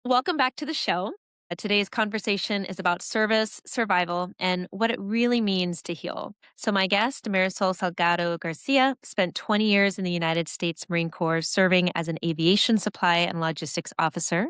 Welcome back to the show. Today's conversation is about service, survival, and what it really means to heal. So, my guest, Marisol Salgado-Garcia, spent 20 years in the United States Marine Corps serving as an aviation supply and logistics officer,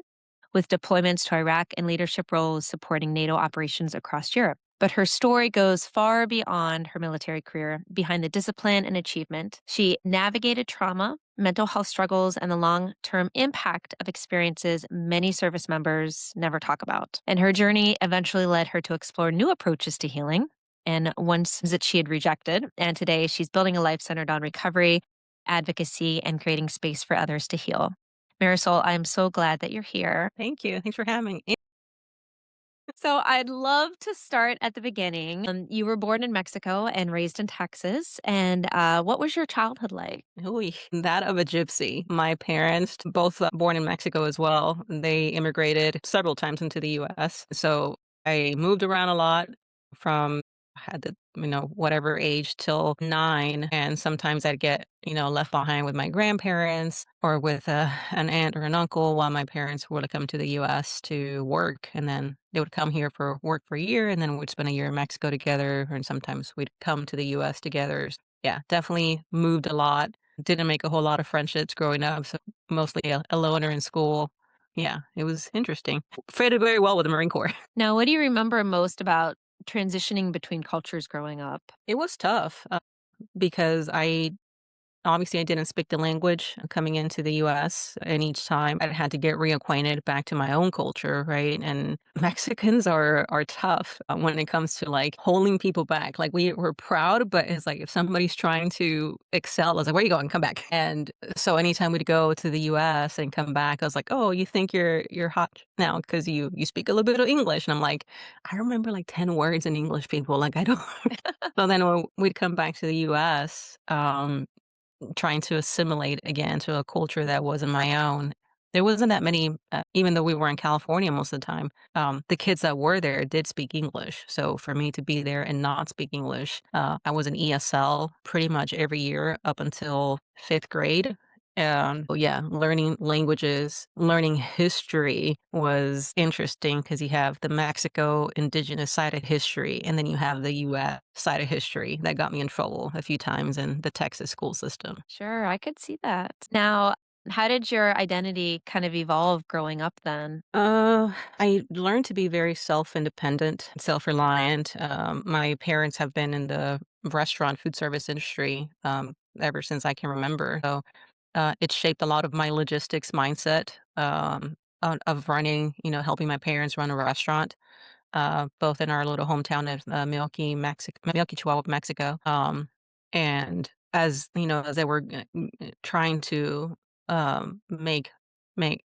with deployments to Iraq and leadership roles supporting NATO operations across Europe. But her story goes far beyond her military career. Behind the discipline and achievement, she navigated trauma, mental health struggles, and the long term impact of experiences many service members never talk about. And her journey eventually led her to explore new approaches to healing and ones that she had rejected. And today she's building a life centered on recovery, advocacy, and creating space for others to heal. Marisol, I'm so glad that you're here. Thank you. Thanks for having me. So I'd love to start at the beginning. You were born in Mexico and raised in Texas. And what was your childhood like? Ooh, that of a gypsy. My parents, both born in Mexico as well, they immigrated several times into the US. So I moved around a lot from had the whatever age till 9, and sometimes I'd get left behind with my grandparents or with an aunt or an uncle while my parents would come to the US to work, and then they would come here for work for a year, and then we'd spend a year in Mexico together, and sometimes we'd come to the US together. Yeah, definitely moved a lot. Didn't make a whole lot of friendships growing up, so mostly a loner in school. Yeah, it was interesting. Fitted very well with the Marine Corps. Now, what do you remember most about transitioning between cultures growing up? It was tough, because obviously, I didn't speak the language coming into the US, and each time I had to get reacquainted back to my own culture, right? And Mexicans are tough when it comes to, like, holding people back. Like, we're proud, but it's like if somebody's trying to excel, I was like, "Where are you going? Come back." And so anytime we'd go to the US and come back, I was like, "Oh, you think you're hot now because you speak a little bit of English." And I'm like, "I remember, like, 10 words in English, people, like, I don't." So then when we'd come back to the US, trying to assimilate again to a culture that wasn't my own. There wasn't that many, even though we were in California most of the time, the kids that were there did speak English. So for me to be there and not speak English, I was an ESL pretty much every year up until 5th grade. But yeah, learning languages, learning history was interesting because you have the Mexico indigenous side of history, and then you have the US side of history that got me in trouble a few times in the Texas school system. Sure, I could see that. Now, how did your identity kind of evolve growing up then? I learned to be very self-independent, self-reliant. My parents have been in the restaurant food service industry ever since I can remember. So it shaped a lot of my logistics mindset of running, helping my parents run a restaurant, both in our little hometown of Milwaukee, Chihuahua, Mexico. And as they were trying to make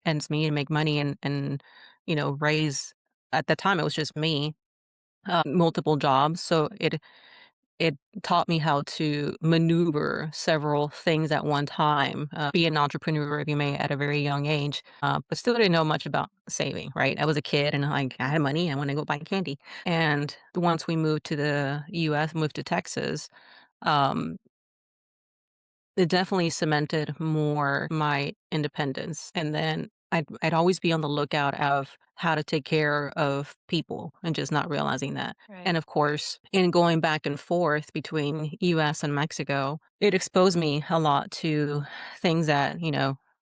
ends meet and make money and raise. At the time, it was just me, multiple jobs. So it taught me how to maneuver several things at one time, be an entrepreneur, if you may, at a very young age, but still didn't know much about saving, right? I was a kid and like I had money. I want to go buy candy. And once we moved to the US, moved to Texas, um, it definitely cemented more my independence, and then I'd always be on the lookout of how to take care of people and just not realizing that. Right. And of course, in going back and forth between US and Mexico, it exposed me a lot to things that,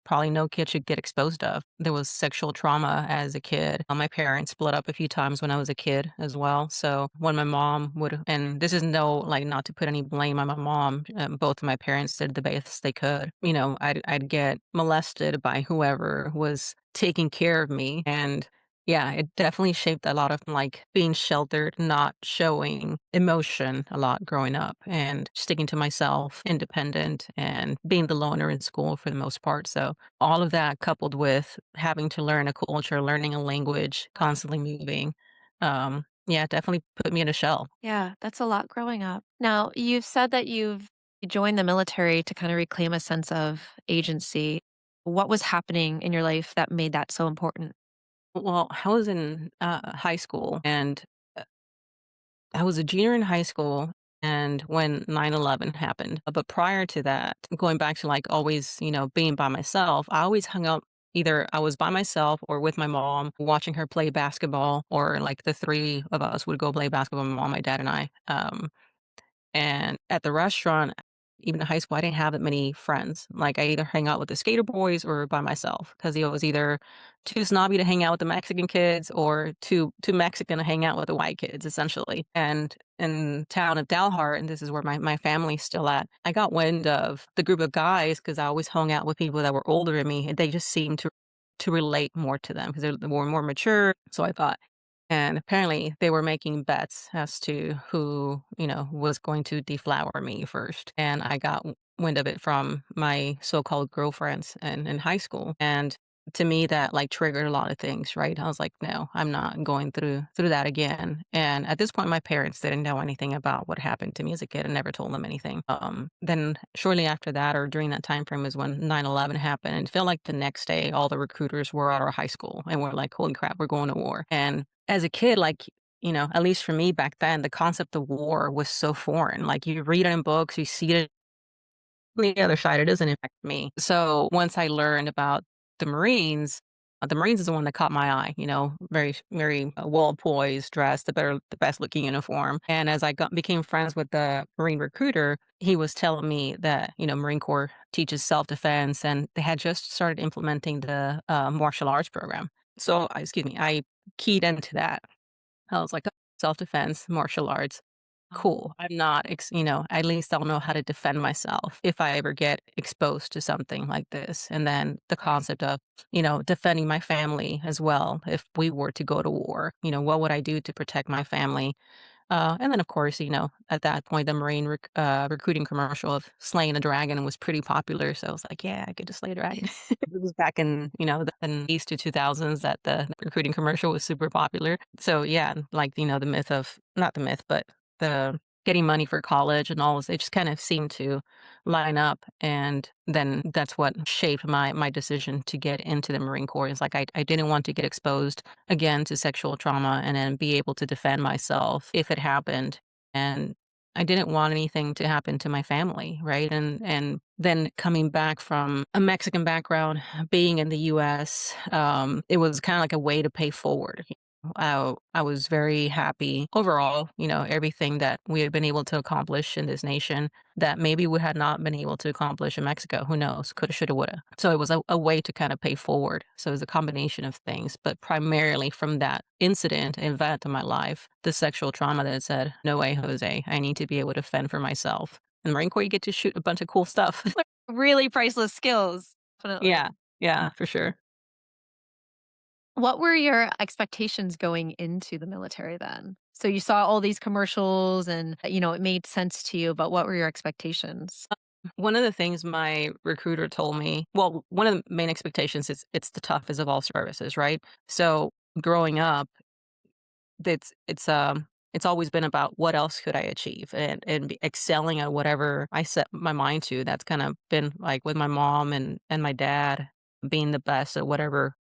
probably no kid should get exposed of. There was sexual trauma as a kid. My parents split up a few times when I was a kid as well. So when my mom would, and this is no, like, not to put any blame on my mom, both of my parents did the best they could. I'd get molested by whoever was taking care of me. And yeah, it definitely shaped a lot of, like, being sheltered, not showing emotion a lot growing up, and sticking to myself, independent, and being the loner in school for the most part. So all of that coupled with having to learn a culture, learning a language, constantly moving, yeah, definitely put me in a shell. Yeah, that's a lot growing up. Now, you've said that you've joined the military to kind of reclaim a sense of agency. What was happening in your life that made that so important? Well, I was in high school, and I was a junior in high school and when 9/11 happened. But prior to that, going back to, like, always, being by myself, I always hung out either I was by myself or with my mom watching her play basketball, or like the three of us would go play basketball, my mom, my dad, and I. And at the restaurant, even in high school, I didn't have that many friends. Like, I either hang out with the skater boys or by myself because he was either too snobby to hang out with the Mexican kids or too Mexican to hang out with the white kids, essentially. And in town of Dalhart, and this is where my family's still at, I got wind of the group of guys because I always hung out with people that were older than me, and they just seemed to relate more to them because they were more mature. So I thought, and apparently they were making bets as to who, was going to deflower me first. And I got wind of it from my so-called girlfriends in high school. And to me that like triggered a lot of things, right? I was like, no, I'm not going through that again. And at this point my parents didn't know anything about what happened to me as a kid and never told them anything. Then shortly after that, or during that time frame, is when 9/11 happened, and it felt like the next day all the recruiters were at our high school and we're like, holy crap, we're going to war. And as a kid, like, at least for me back then, the concept of war was so foreign. Like, you read it in books, you see it on the other side, it doesn't impact me. So once I learned about the Marines is the one that caught my eye, very, very well poised, dressed, the best looking uniform. And as I became friends with the Marine recruiter, he was telling me that, Marine Corps teaches self defense, and they had just started implementing the martial arts program. So, excuse me, I keyed into that. I was like, "Oh, self-defense, martial arts, cool. I'm not at least I'll know how to defend myself if I ever get exposed to something like this." And then the concept of, defending my family as well if we were to go to war. What would I do to protect my family? And then, of course, at that point, the Marine recruiting commercial of slaying a dragon was pretty popular. So I was like, yeah, I could just slay a dragon. It was back in, the East to 2000s that the recruiting commercial was super popular. So, yeah, like, the myth of, not the myth, but the getting money for college and all this, it just kind of seemed to line up. And then that's what shaped my decision to get into the Marine Corps. It's like I didn't want to get exposed again to sexual trauma and then be able to defend myself if it happened. And I didn't want anything to happen to my family, right? And then coming back from a Mexican background, being in the US, it was kind of like a way to pay forward. I was very happy overall, everything that we had been able to accomplish in this nation that maybe we had not been able to accomplish in Mexico. Who knows? Coulda, shoulda, woulda. So it was a way to kind of pay forward. So it was a combination of things, but primarily from that event in my life, the sexual trauma that said, no way, Jose, I need to be able to fend for myself. In the Marine Corps, you get to shoot a bunch of cool stuff. Really priceless skills. Definitely. Yeah. Yeah, for sure. What were your expectations going into the military then? So you saw all these commercials and, it made sense to you, but what were your expectations? One of the things my recruiter told me, well, one of the main expectations is it's the toughest of all services, right? So growing up, it's always been about what else could I achieve and excelling at whatever I set my mind to. That's kind of been like with my mom and my dad being the best at whatever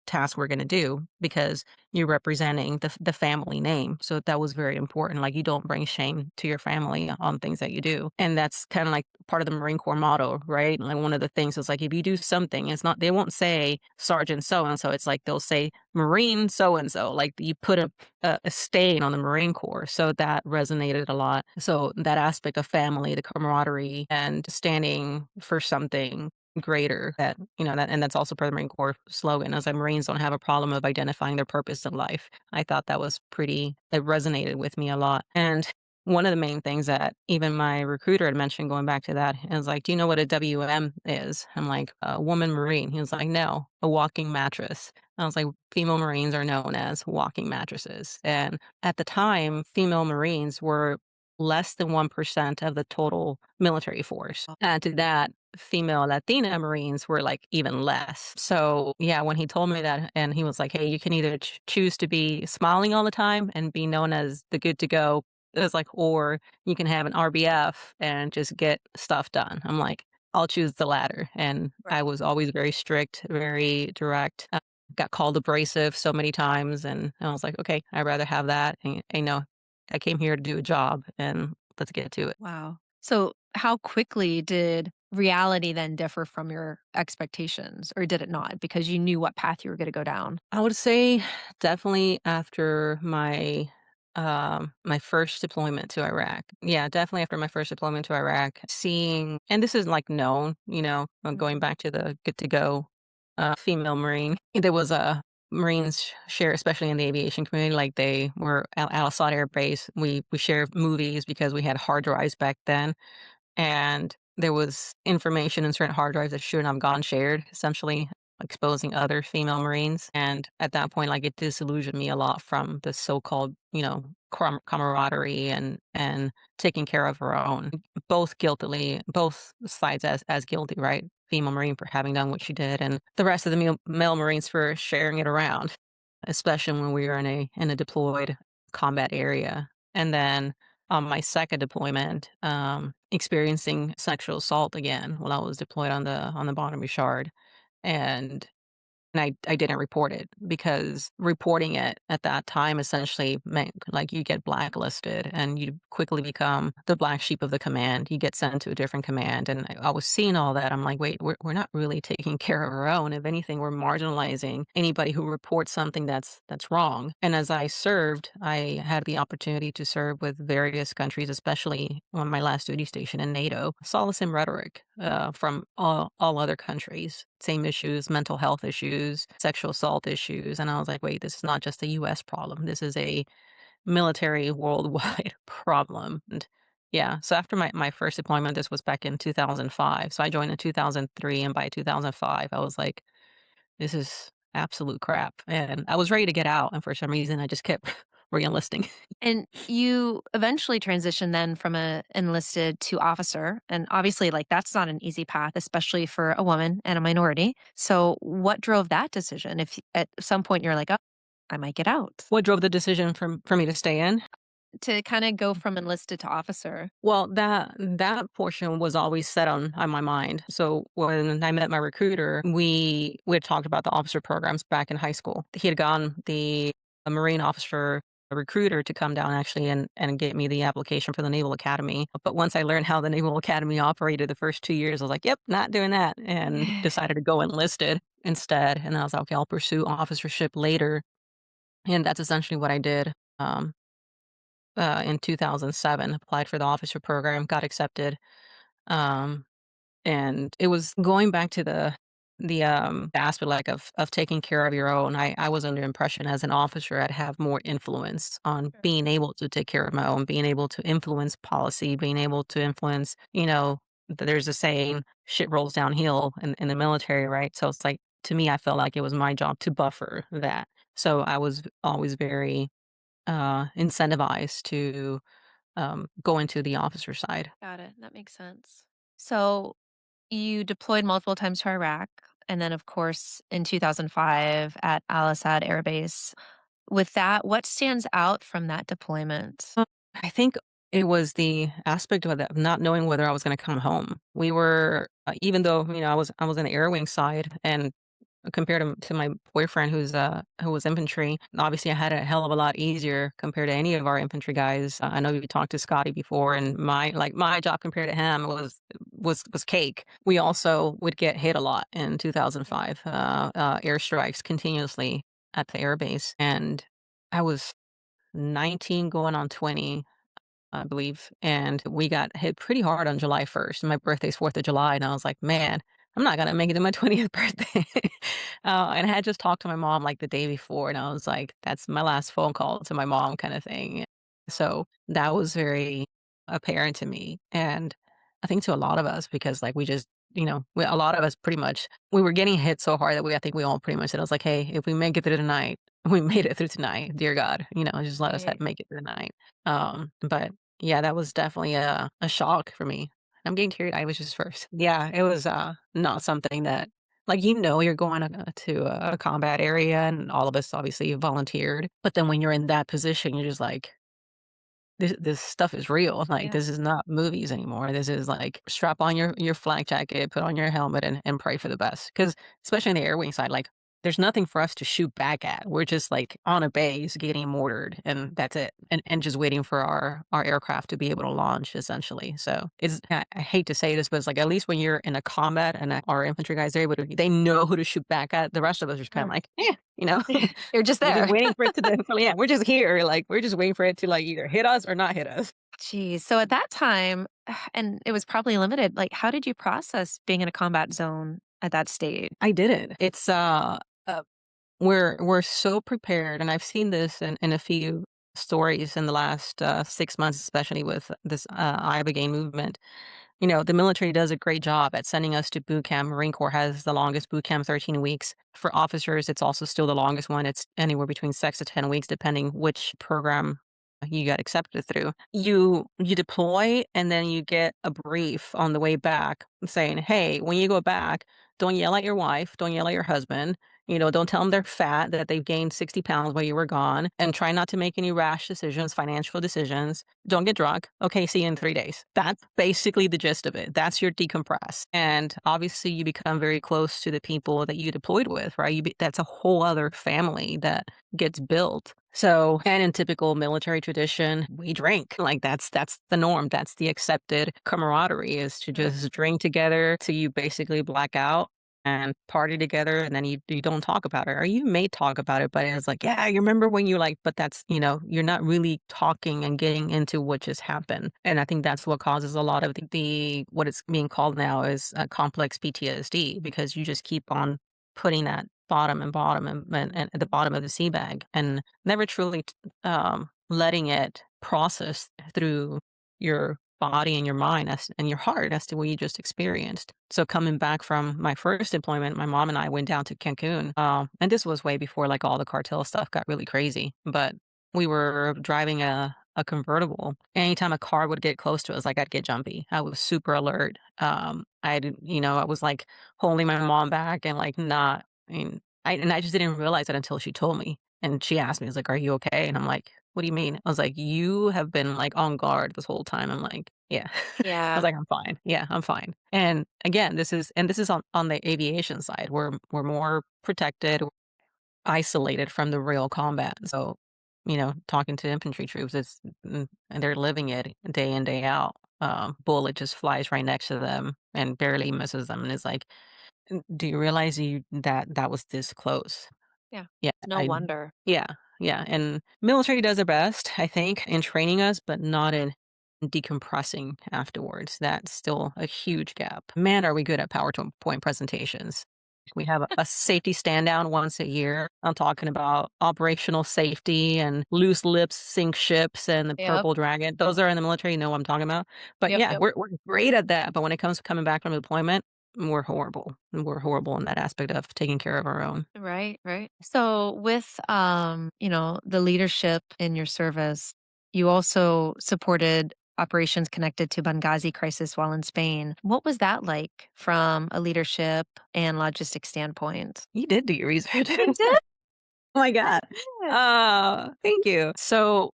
task we're gonna do because you're representing the family name. So that was very important. Like, you don't bring shame to your family on things that you do. And that's kind of like part of the Marine Corps motto, right? Like, one of the things is like, if you do something, it's not, they won't say Sergeant so and so. It's like they'll say Marine so and so. Like, you put a stain on the Marine Corps. So that resonated a lot. So that aspect of family, the camaraderie, and standing for something greater, and that's also part of the Marine Corps slogan, is that Marines don't have a problem of identifying their purpose in life. I thought that was it resonated with me a lot. And one of the main things that even my recruiter had mentioned, going back to that, is like, do you know what a WM is? I'm like, a woman Marine. He was like, no, a walking mattress. I was like, female Marines are known as walking mattresses. And at the time, female Marines were less than 1% of the total military force. Add to that, female Latina Marines were like even less. So, yeah, when he told me that, and he was like, hey, you can either choose to be smiling all the time and be known as the good to go, it was like, or you can have an RBF and just get stuff done. I'm like, I'll choose the latter. And I was always very strict, very direct. Got called abrasive so many times. And I was like, okay, I'd rather have that. And I came here to do a job, and let's get to it. Wow. So how quickly did reality then differ from your expectations, or did it not? Because you knew what path you were gonna go down. I would say definitely after my first deployment to Iraq. Yeah, definitely after my first deployment to Iraq, seeing and this is like known, going Mhm. back to the good to go female Marine. There was a Marines share, especially in the aviation community, like they were at Al Assad Air Base. We share movies because we had hard drives back then and there was information in certain hard drives that shouldn't have gone shared, essentially exposing other female Marines. And at that point, like it disillusioned me a lot from the so-called, camaraderie and taking care of her own. Both guiltily, both sides as guilty, right? Female Marine for having done what she did, and the rest of the male Marines for sharing it around, especially when we were in a deployed combat area. And then on my second deployment, experiencing sexual assault again while I was deployed on the bottom Richard, and I didn't report it because reporting it at that time essentially meant like you get blacklisted and you quickly become the black sheep of the command. You get sent to a different command. And I was seeing all that. I'm like, wait, we're not really taking care of our own. If anything, we're marginalizing anybody who reports something that's wrong. And as I served, I had the opportunity to serve with various countries, especially on my last duty station in NATO. Saw the same rhetoric from all other countries. Same issues, mental health issues, sexual assault issues. And I was like, wait, this is not just a US problem. This is a military worldwide problem. And yeah, so after my first deployment, this was back in 2005. So I joined in 2003. And by 2005, I was like, this is absolute crap. And I was ready to get out. And for some reason, I just kept re enlisting. And you eventually transitioned then from a enlisted to officer, and obviously, like, that's not an easy path, especially for a woman and a minority. So what drove that decision? If at some point you're like, "Oh, I might get out," What drove the decision for me to stay in? to kinda go from enlisted to officer? Well, that portion was always set on my mind. So when I met my recruiter, we had talked about the officer programs back in high school. He had gone the a Marine officer recruiter to come down actually and get me the application for the Naval Academy. But once I learned how the Naval Academy operated the first 2 years, I was like, "Yep, not doing that," and decided to go enlisted instead. And I was like, "Okay, I'll pursue officership later," and that's essentially what I did. In 2007, applied for the officer program, got accepted. Um, and it was going back to the aspect like of taking care of your own. I was under impression as an officer I'd have more influence on Sure. being able to take care of my own, being able to influence policy, being able to influence, there's a saying, shit rolls downhill in the military, right? So it's like to me, I felt like it was my job to buffer that. So I was always very incentivized to go into the officer side. Got it, that makes sense. So, you deployed multiple times to Iraq, and then, of course, in 2005 at Al Asad Air Base. With that, what stands out from that deployment? Uh, I think it was the aspect of that not knowing whether I was gonna come home. We were even though, I was in the air wing side and compared to my boyfriend who was infantry, obviously I had a hell of a lot easier compared to any of our infantry guys. I know you talked to Scotty before and my job compared to him was cake. We also would get hit a lot in 2005, airstrikes continuously at the air base, and I was 19 going on 20, I believe, and we got hit pretty hard on July 1st. My birthday's 4th of July, and I was like, "Man, I'm not gonna make it to my 20th birthday." And I had just talked to my mom, like, the day before, and I was like, "That's my last phone call to my mom," kinda thing. So, that was very apparent to me, and I think to a lot of us because, like, we just a lot of us pretty much we were getting hit so hard that I think we all pretty much said, I was like, "Hey, if we make it through tonight, we made it through tonight, dear God, just let us Right. make it through the night." But yeah, that was definitely a shock for me. I'm getting teary-eyed, which is first. Yeah, it was, not something that like, you're going to a combat area, and all of us obviously volunteered, but then when you're in that position, you're just like, "This stuff is real, like, Yeah. this is not movies anymore, this is, like, strap on your flak jacket, put on your helmet, and pray for the best. Because especially in the air wing side, like, there's nothing for us to shoot back at. We're just, like, on a base getting mortared, and that's it, and just waiting for our aircraft to be able to launch, essentially. So, it's I hate to say this, but it's like, at least when you're in a combat and, our infantry guys, they're able to they know who to shoot back at. The rest of us are just kinda Sure. like, "Eh," you know? You're just We're just there. waiting for it to yeah, we're just here, like, we're just waiting for it to, like, either hit us or not hit us. Geez. So at that time, and it was probably limited, like, how did you process being in a combat zone at that stage? I didn't. It's, uh we're so prepared, and I've seen this in a few stories in the last, 6 months, especially with this, ibogaine movement. You know, the military does a great job at sending us to boot camp. Marine Corps has the longest boot camp, 13 weeks. For officers, it's also still the longest one. It's anywhere between 6 to 10 weeks, depending which program you got accepted through. You deploy, and then you get a brief on the way back saying, "Hey, when you go back, don't yell at your wife, don't yell at your husband, don't tell them they're fat, that they've gained 60 pounds while you were gone, and try not to make any rash decisions, financial decisions. Don't get drunk. Okay, see you in 3 days." That's basically the gist of it. That's your decompress. And obviously, you become very close to the people that you deployed with, right? That's a whole other family that gets built. So, and in typical military tradition, we drink. Like that's the norm. That's the accepted camaraderie, is to Sure. just drink together till you basically black out and party together, and then you don't talk about it, or you may talk about it, but it's like, yeah, you remember when you like, but that's, you're not really talking and getting into what just happened. And I think that's what causes a lot of the what it's being called now is complex PTSD, because you just keep on putting that bottom and at the bottom of the sea bag, and never truly letting it process through your body and your mind and your heart as to what you just experienced. So coming back from my first deployment, my mom and I went down to Cancun, and this was way before like all the cartel stuff got really crazy. But we were driving a convertible. Anytime a car would get close to us, like I'd get jumpy. I was super alert. I was like holding my mom back and like not. I just didn't realize it until she told me, and she asked me, "Was like, are you okay?" And I'm like, "What do you mean?" I was like, "You have been, like, on guard this whole time." I'm like, "Yeah." I was Yeah. like, "I'm fine. Yeah, I'm fine." And again, this is on the aviation side. We're more protected, isolated from the real combat. So, talking to infantry troops, and they're living it day in, day out. Bullet just flies right next to them and barely misses them, and it's like, Do you realize that was this close?" Yeah. Yeah, No I wonder. yeah, yeah, and military does their best, I think, in training us, but not in decompressing afterwards. That's still a huge gap. Man, are we good at PowerPoint presentations. We have a safety stand down once a year. I'm talking about operational safety and loose lips sink ships and the Yep. purple dragon. Those are in the military, you know what I'm talking about. But Yep. yeah, Yep. we're great at that, but when it comes to coming back from deployment, we're horrible. We're horrible in that aspect of taking care of our own. Right, right. So with the leadership in your service, you also supported operations connected to Benghazi crisis while in Spain. What was that like from a leadership and logistics standpoint? You did do your research. I did. Oh my god. Yeah. Thank you. So,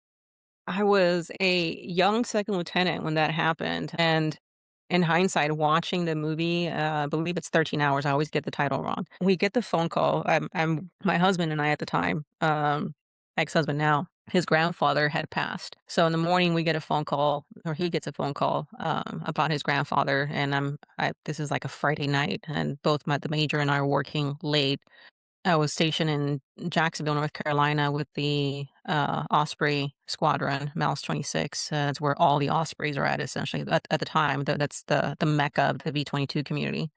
I was a young second lieutenant when that happened, and in hindsight, watching the movie, I believe it's 13 Hours, I always get the title wrong. We get the phone call, I'm my husband and I at the time, ex-husband now, his grandfather had passed. So in the morning, we get a phone call, or he gets a phone call, about his grandfather, and this is like a Friday night, and both the major and I are working late. I was stationed in Jacksonville, North Carolina with the, Osprey Squadron, Mouse 26. It's where all the Ospreys are at essentially at the time. That's the mecca of the V-22 community.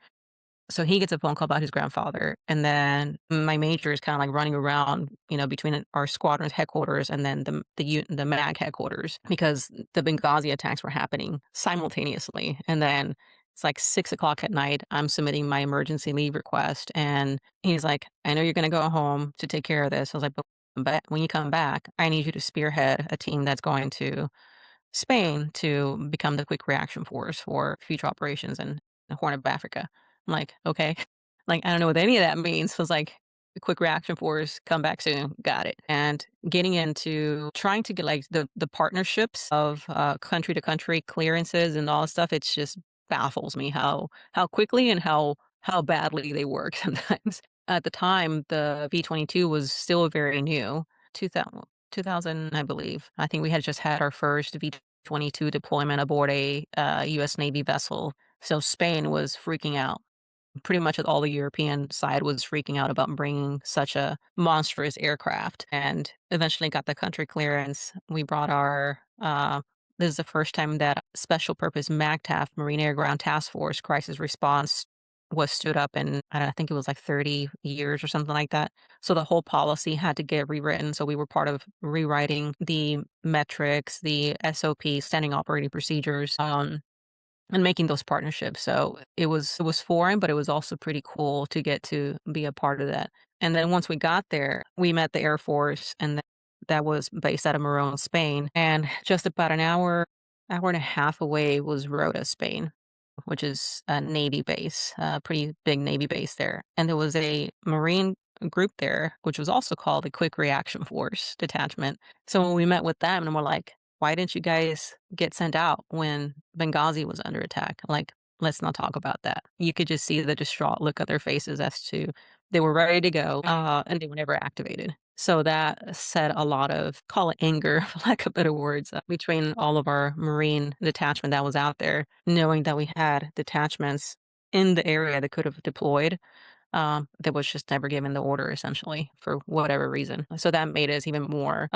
So he gets a phone call about his grandfather, and then my major is kinda, like, running around, between our squadron's headquarters and then the MAG headquarters, because the Benghazi attacks were happening simultaneously, and then it's, like, 6 o'clock at night, I'm submitting my emergency leave request, and he's like, "I know you're gonna go home to take care of this." I was like, "But when you come back, I need you to spearhead a team that's going to Spain to become the quick reaction force for future operations in the Horn of Africa." I'm like, "Okay." Like, I don't know what any of that means. So it's like, "The quick reaction force, come back soon, got it." And getting into trying to get, like, the partnerships of, country to country clearances and all that stuff, it's just baffles me how quickly and how badly they work sometimes. At the time, the V-22 was still very new, 2000, I believe. I think we had just had our first V-22 deployment aboard a, US Navy vessel, so Spain was freaking out. Pretty much all the European side was freaking out about bringing such a monstrous aircraft, and eventually got the country clearance. We brought our, this is the first time that Special Purpose MAGTF, Marine Air Ground Task Force crisis response was stood up in, I don't know, I think it was like 30 years or something like that. So the whole policy had to get rewritten. So we were part of rewriting the metrics, the SOP, standing operating procedures, and making those partnerships. So it was foreign, but it was also pretty cool to get to be a part of that. And then once we got there, we met the Air Force, and that was based out of Morón, Spain. And just about an hour and a half away was Rota, Spain, which is a Navy base, a pretty big Navy base there. And there was a Marine group there, which was also called a Quick Reaction Force Detachment. So when we met with them, and we're like, why didn't you guys get sent out when Benghazi was under attack? Like, let's not talk about that. You could just see the distraught look on their faces as to they were ready to go, and they were never activated. So that said a lot of, call it anger, for lack of better words, between all of our Marine detachment that was out there, knowing that we had detachments in the area that could have deployed, that was just never given the order essentially for whatever reason. So that made us even more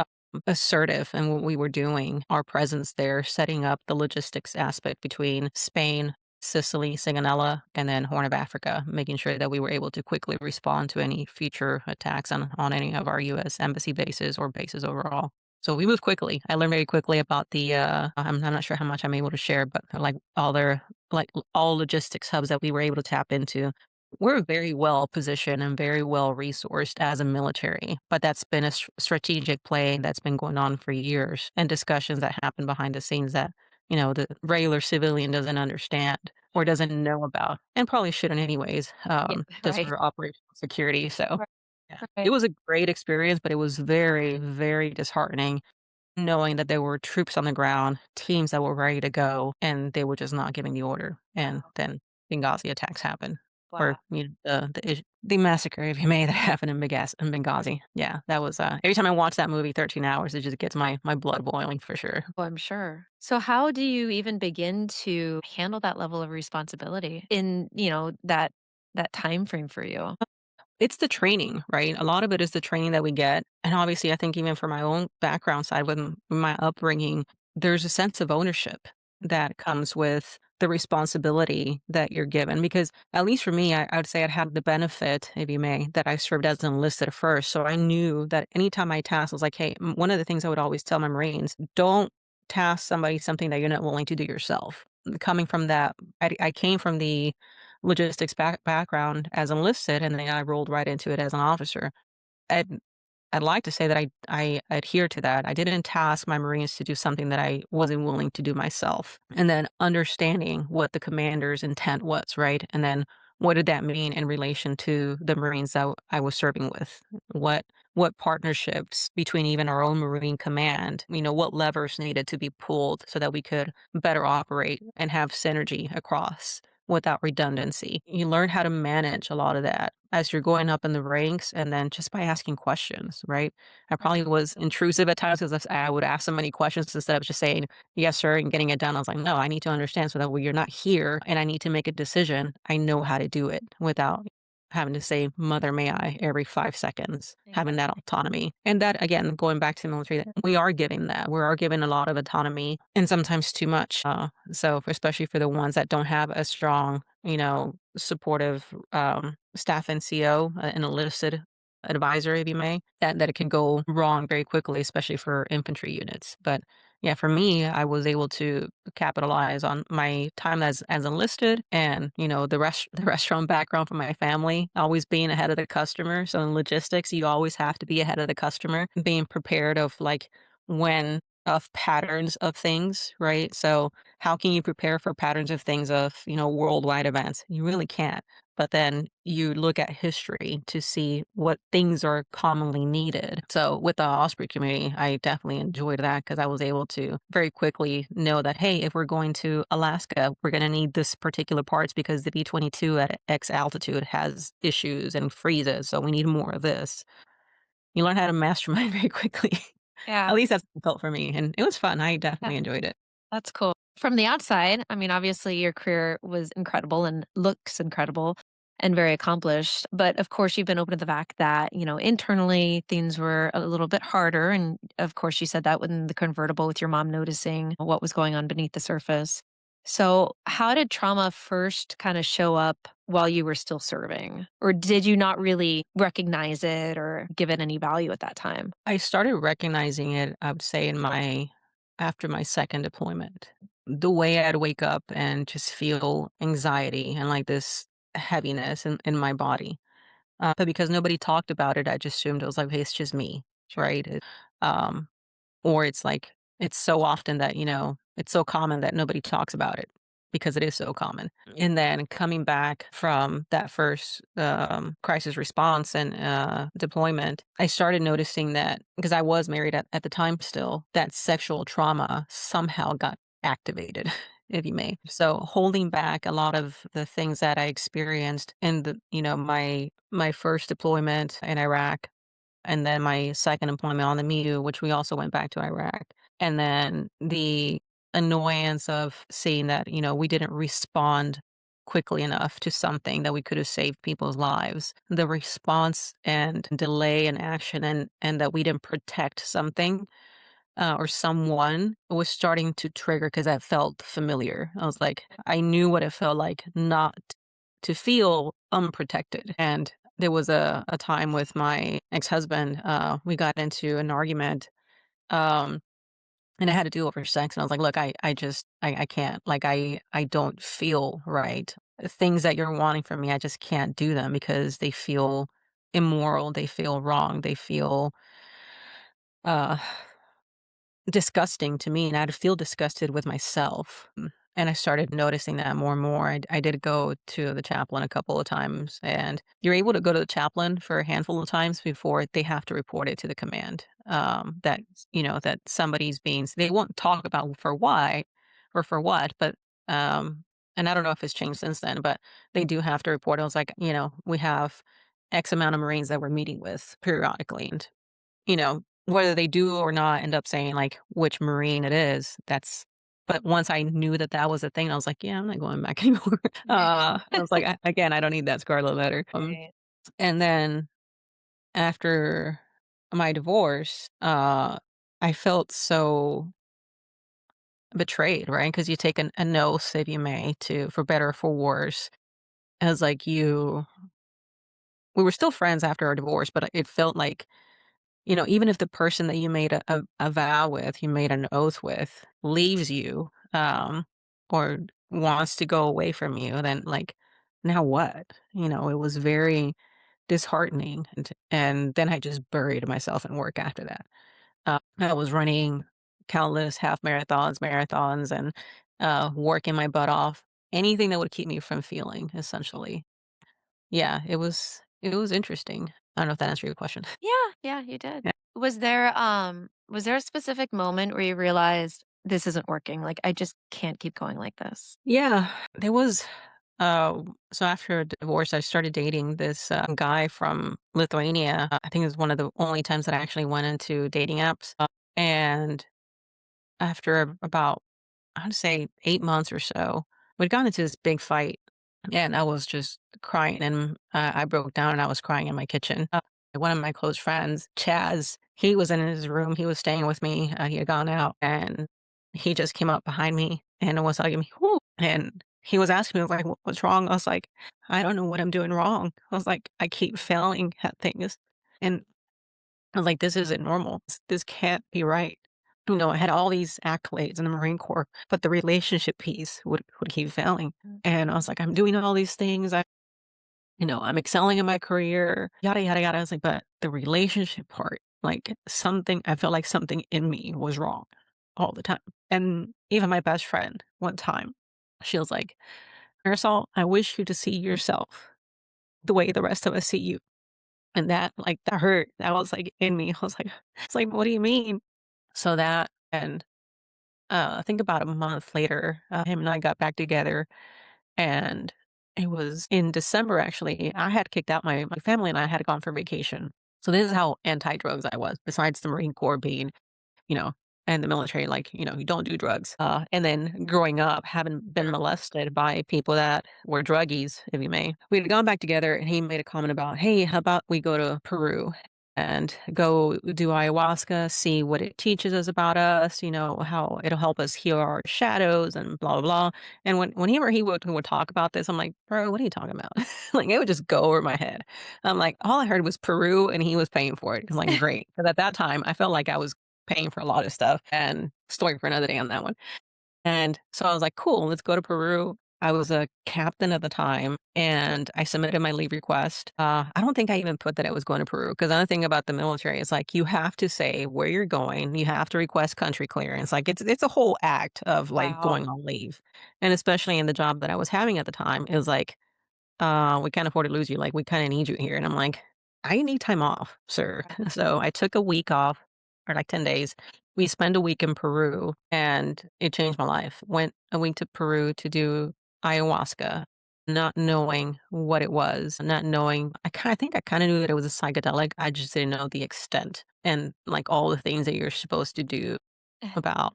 assertive in what we were doing, our presence there, setting up the logistics aspect between Spain, Sicily, Sigonella, and then Horn of Africa, making sure that we were able to quickly respond to any future attacks on any of our US embassy bases or bases overall. So we moved quickly. I learned very quickly about the I'm not sure how much I'm able to share, but like all logistics hubs that we were able to tap into. We're very well positioned and very well resourced as a military, but that's been a strategic play that's been going on for years, and discussions that happen behind the scenes that, the regular civilian doesn't understand or doesn't know about, and probably shouldn't anyways, Yeah, just right. for operational security. So, Right. yeah, it Right. was a great experience, but it was very, very disheartening knowing that there were troops on the ground, teams that were ready to go, and they were just not giving the order. And Wow. then Benghazi attacks happened, or Wow. the massacre, if you may, that happened in Benghazi. Yeah, that was every time I watch that movie, 13 Hours, it just gets my blood boiling for sure. Oh, I'm sure. So how do you even begin to handle that level of responsibility in, that time frame for you? It's the training, right? A lot of it is the training that we get. And obviously, I think even for my own background side, with my upbringing, there's a sense of ownership that comes with the responsibility that you're given. Because at least for me, I would say I'd had the benefit, if you may, that I served as an enlisted first. So I knew that anytime I tasked, I was like, hey, one of the things I would always tell my Marines, don't task somebody something that you're not willing to do yourself. Coming from that, I came from the logistics background as enlisted, and then I rolled right into it as an officer. I'd I'd like to say that I adhere to that. I didn't task my Marines to do something that I wasn't willing to do myself. And then understanding what the commander's intent was, right? And then what did that mean in relation to the Marines that I was serving with? What partnerships between even our own Marine command, what levers needed to be pulled so that we could better operate and have synergy across without redundancy. You learn how to manage a lot of that as you're going up in the ranks, and then just by asking questions, right? I probably was intrusive at times because I would ask so many questions instead of just saying, yes, sir, and getting it done. I was like, no, I need to understand so that when you're not here and I need to make a decision, I know how to do it without having to say, mother, may I, every 5 seconds, having that Exactly. autonomy. And that, again, going back to the military, we are giving that. We are given a lot of autonomy and sometimes too much. So, especially for the ones that don't have a strong, supportive staff NCO, an enlisted advisor, if you may, that it can go wrong very quickly, especially for infantry units. But yeah, for me, I was able to capitalize on my time as enlisted, and the restaurant background from my family, always being ahead of the customer. So in logistics, you always have to be ahead of the customer, being prepared of like when of patterns of things, right? So how can you prepare for patterns of things of worldwide events? You really can't. but then you look at history to see what things are commonly needed. So with the Osprey community, I definitely enjoyed that because I was able to very quickly know that, hey, if we're going to Alaska, we're going to need this particular parts because the B-22 at X altitude has issues and freezes. So we need more of this. You learn how to mastermind very quickly. Yeah. At least that's what it felt for me. And it was fun. I Yeah. definitely enjoyed it. That's cool. From the outside, I mean, obviously your career was incredible and looks incredible and very accomplished. But of course, you've been open to the fact that, internally things were a little bit harder. And of course, you said that when the convertible with your mom noticing what was going on beneath the surface. So, how did trauma first kind of show up while you were still serving? Or did you not really recognize it or give it any value at that time? I started recognizing it, I would say, in my after my second deployment. The way I'd wake up and just feel anxiety and like this heaviness in my body. But because nobody talked about it, I just assumed it was like, hey, it's just me, Sure. right? Um, or it's like, it's so often that, it's so common that nobody talks about it because it is so common. And then coming back from that first crisis response and deployment, I started noticing that because I was married at the time still, that sexual trauma somehow got activated, if you may. So holding back a lot of the things that I experienced in my first deployment in Iraq and then my second employment on the MEU, which we also went back to Iraq. And then the annoyance of seeing that, we didn't respond quickly enough to something that we could have saved people's lives. The response and delay in action and that we didn't protect something or someone was starting to trigger because that felt familiar. I was like, I knew what it felt like not to feel unprotected. And there was a time with my ex-husband, we got into an argument, um, and it had to do over sex. And I was like, look, I can't, like, I don't feel right. Things that you're wanting from me, I just can't do them because they feel immoral. They feel wrong. They feel, uh, disgusting to me, and I'd feel disgusted with myself. And I started noticing that more and more. I did go to the chaplain a couple of times, and you're able to go to the chaplain for a handful of times before they have to report it to the command. That that somebody's being. They won't talk about for why or for what, but and I don't know if it's changed since then, but they do have to report. I was like, we have X amount of Marines that we're meeting with periodically, and whether they do or not end up saying, like, which Marine it is, but once I knew that that was a thing, I was like, "Yeah, I'm not going back anymore." I was like, again, I don't need that scarlet letter." Right. And then after my divorce, I felt so betrayed, right? Because you take an oath, if you may, to for better or for worse. As like we were still friends after our divorce, but it felt like even if the person that you made a vow with, you made an oath with, leaves you, or wants to go away from you, then like, now what? It was very disheartening. And then I just buried myself in work after that. I was running countless half marathons, and working my butt off. Anything that would keep me from feeling, essentially. Yeah, it was interesting. I don't know if that answered your question. Yeah, yeah, you did. Was there a specific moment where you realized this isn't working? Like I just can't keep going like this. Yeah, there was. So after a divorce, I started dating this guy from Lithuania. I think it was one of the only times that I actually went into dating apps. And after about, I'd say 8 months or so, we'd gotten into this big fight, and I was just crying, and I broke down, and I was crying in my kitchen. One of my close friends, Chaz, he was in his room. He was staying with me. He had gone out, and he just came up behind me and was hugging me. Whoo, and he was asking me, like, What's wrong?" I was like, "I don't know what I'm doing wrong." I was like, "I keep failing at things." And I was like, "This isn't normal. This can't be right." I had all these accolades in the Marine Corps, but the relationship piece would keep failing. Mm. And I was like, "I'm doing all these things. I'm excelling in my career, yada, yada, yada." I was like, but the relationship part, like something, I felt like something in me was wrong all the time. And even my best friend one time, she was like, "Marisol, I wish you to see yourself. the way the rest of us see you. And that, like, that hurt. That was, like, in me. I was like it's like, "What do you mean?" So that and, I think about a month later, him and I got back together, and it was in December, actually. I had kicked out my family, and I had gone for vacation. So this is how anti-drugs I was, besides the Marine Corps being, you know, and the military, like, you don't do drugs. And then growing up, having been molested by people that were druggies, if you may. We had gone back together and he made a comment about, hey, how about we go to Peru and go do ayahuasca, see what it teaches us about us, how it'll help us heal our shadows and blah, blah, blah. And whenever he would talk about this, I'm like, bro, what are you talking about? Like it would just go over my head. I'm like, all I heard was Peru and he was paying for it. It's like, great. Because at that time, I felt like I was paying for a lot of stuff and story for another day on that one. And so I was like, cool, let's go to Peru. I was a captain at the time and I submitted my leave request. I don't think I even put that I was going to Peru because another thing about the military is like you have to say where you're going. You have to request country clearance. Like it's a whole act of like Wow. going on leave. And especially in the job that I was having at the time, it was like we can't afford to lose you. Like, we kind of need you here. And I'm like, I need time off, sir. Right. So I took a week off or like 10 days. We spent a week in Peru and it changed my life. Went a week to Peru to do ayahuasca, not knowing what it was, not knowing, I think I kind of knew that it was a psychedelic. I just didn't know the extent and like all the things that you're supposed to do about,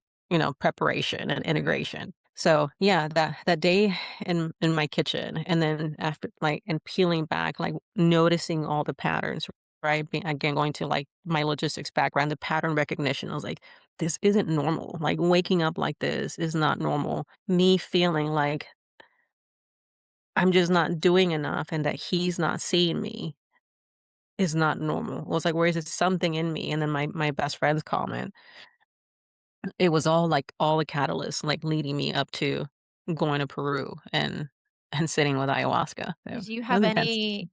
preparation and integration. So yeah, that day in my kitchen and then after like and peeling back, like noticing all the patterns, right? Again, going to like my logistics background, the pattern recognition. I was like, this isn't normal. Like waking up like this is not normal. Me feeling like I'm just not doing enough and that he's not seeing me is not normal. It was like, where is it something in me? And then my best friend's comment. It was all, like, all the catalysts, like, leading me up to going to Peru and sitting with ayahuasca, so, Did you it was have intense. any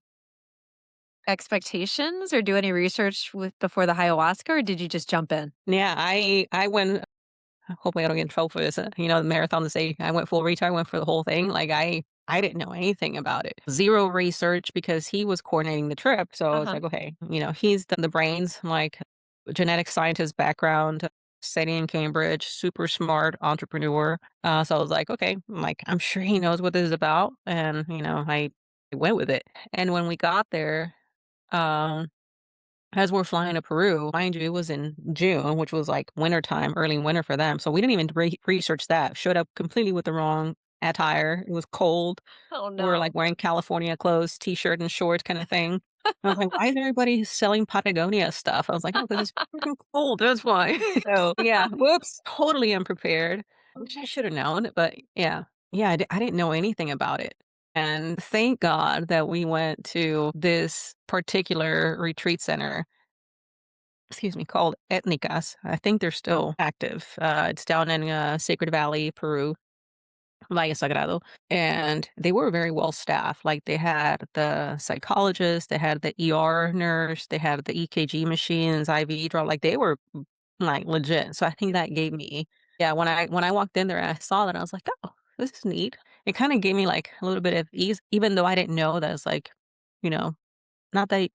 expectations or do any research with before the ayahuasca, or did you just jump in? Yeah, I went hopefully I don't get in trouble for this, the marathon to say I went full retard, I went for the whole thing, like, I didn't know anything about it. 0 research because he was coordinating the trip, so it's Uh-huh. like, okay, he's done the brains, like, genetic scientist background, studying in Cambridge, super smart entrepreneur, so I was like, "Okay," I'm sure he knows what this is about, and, I went with it, and when we got there, um as we're flying to Peru, mind you, it was in June, which was like wintertime, early winter for them. So we didn't even research that. Showed up completely with the wrong attire. It was cold. Oh, We were no. like wearing California clothes, t-shirt and shorts kind of thing. I was like, why is everybody selling Patagonia stuff? I was like, oh, because it's freaking cold. That's why. So yeah, whoops, totally unprepared. Which I should have known, but yeah, yeah, I didn't know anything about it. And thank God that we went to this particular retreat center, excuse me, called Etnicas. I think they're still active. It's down in Sacred Valley, Peru, Valle Sagrado. And they were very well staffed. Like they had the psychologist, they had the ER nurse, they had the EKG machines, IV draw. Like they were like legit. So I think that gave me, yeah, when I walked in there and I saw that, I was like, oh, this is neat. It kind of gave me like a little bit of ease, even though I didn't know that it's like, you know, not that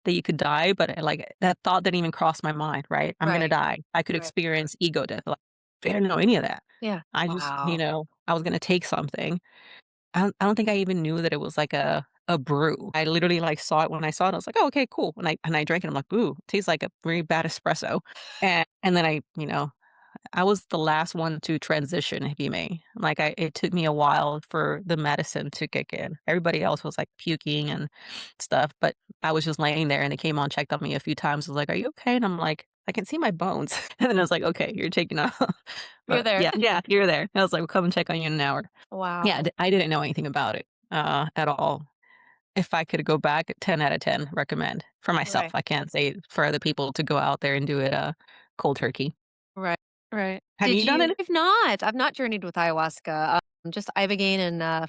you could die, but, like, that thought didn't even cross my mind, right? I'm gonna Right. die. I could Right. experience ego death, like, I didn't know any of that. Yeah. I just, Wow. I was gonna take something. I don't think I even knew that it was like a brew. I literally, like, saw it when I saw it, I was like, "Oh, okay, cool." And I drank it, I'm like, "Ooh, tastes like a very bad espresso." And then I was the last one to transition, if you may. Like, it took me a while for the medicine to kick in. Everybody else was, like, puking and stuff, but I was just laying there, and they came on, checked on me a few times, was like, "Are you okay?" And I'm like, "I can see my bones." And then I was like, "Okay, you're taking off." You're But there. yeah, yeah, you're there. I was like, "We'll come and check on you in an hour." Yeah, Wow. I didn't know anything about it, at all. If I could go back, 10 out of 10, recommend. For myself, Right. I can't say for other people to go out there and do it, cold turkey. Right. Right. Have you done it? I've not. I've not journeyed with ayahuasca. Just ibogaine and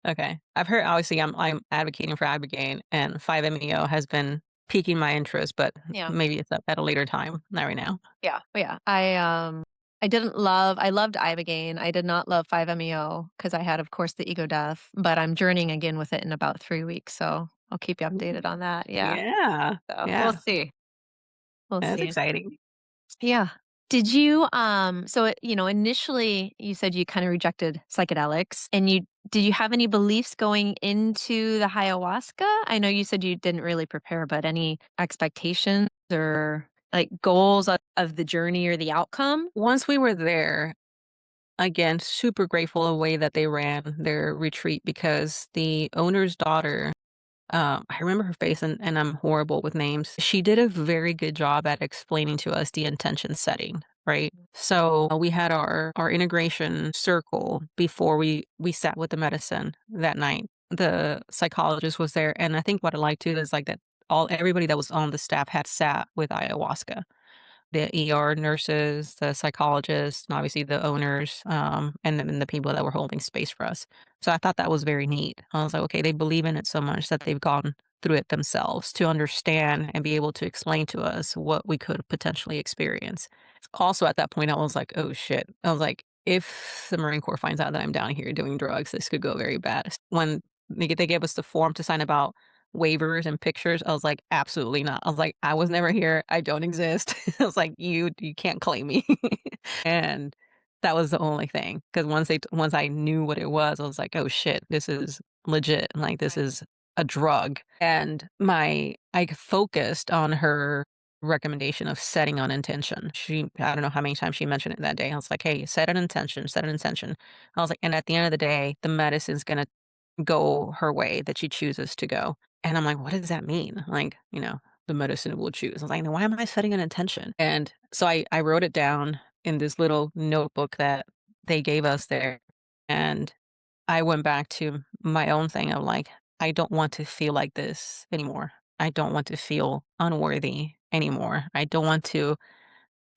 Okay. I've heard obviously I'm advocating for ibogaine and 5-MeO has been piquing my interest, but yeah. maybe it's up at a later time, not right now. Yeah. Yeah. I I loved Ibogaine. I did not love 5-MeO because I had, of course, the ego death, but I'm journeying again with it in about 3 weeks, so I'll keep you Ooh, updated on that, yeah. yeah, So, we'll yeah, see. We'll that's see. exciting. Yeah. Did you, initially you said you kinda rejected psychedelics, and did you have any beliefs going into the ayahuasca? I know you said you didn't really prepare, but any expectations or, like, goals of the journey or the outcome? Once we were there, again, super grateful the way that they ran their retreat because the owner's daughter, I remember her face and I'm horrible with names. She did a very good job at explaining to us the intention setting, right? So we had our integration circle before we sat with the medicine that night. The psychologist was there, and I think what I liked too is like that all everybody that was on the staff had sat with ayahuasca, the ER nurses, the psychologists, and obviously the owners, and then the people that were holding space for us. So I thought that was very neat. I was like, okay, they believe in it so much that they've gone through it themselves to understand and be able to explain to us what we could potentially experience. Also, at that point, I was like, oh shit. I was like, if the Marine Corps finds out that I'm down here doing drugs, this could go very bad. When they gave us the form to sign about waivers and pictures, I was like, "Absolutely not." I was like, "I was never here. I don't exist." I was like, "You can't claim me." And that was the only thing. Because once I knew what it was, I was like, "Oh shit, this is legit. Like, this Right. is a drug." And I focused on her recommendation of setting an intention. I don't know how many times she mentioned it that day. I was like, "Hey, set an intention, set an intention." I was like, "And at the end of the day, the medicine's gonna go her way that she chooses to go." And I'm like, "What does that mean?" Like, "The medicine will choose." I was like, "Then why am I setting an intention?" And so I wrote it down in this little notebook that they gave us there, and I went back to my own thing of like, "I don't want to feel like this anymore. I don't want to feel unworthy anymore. I don't want to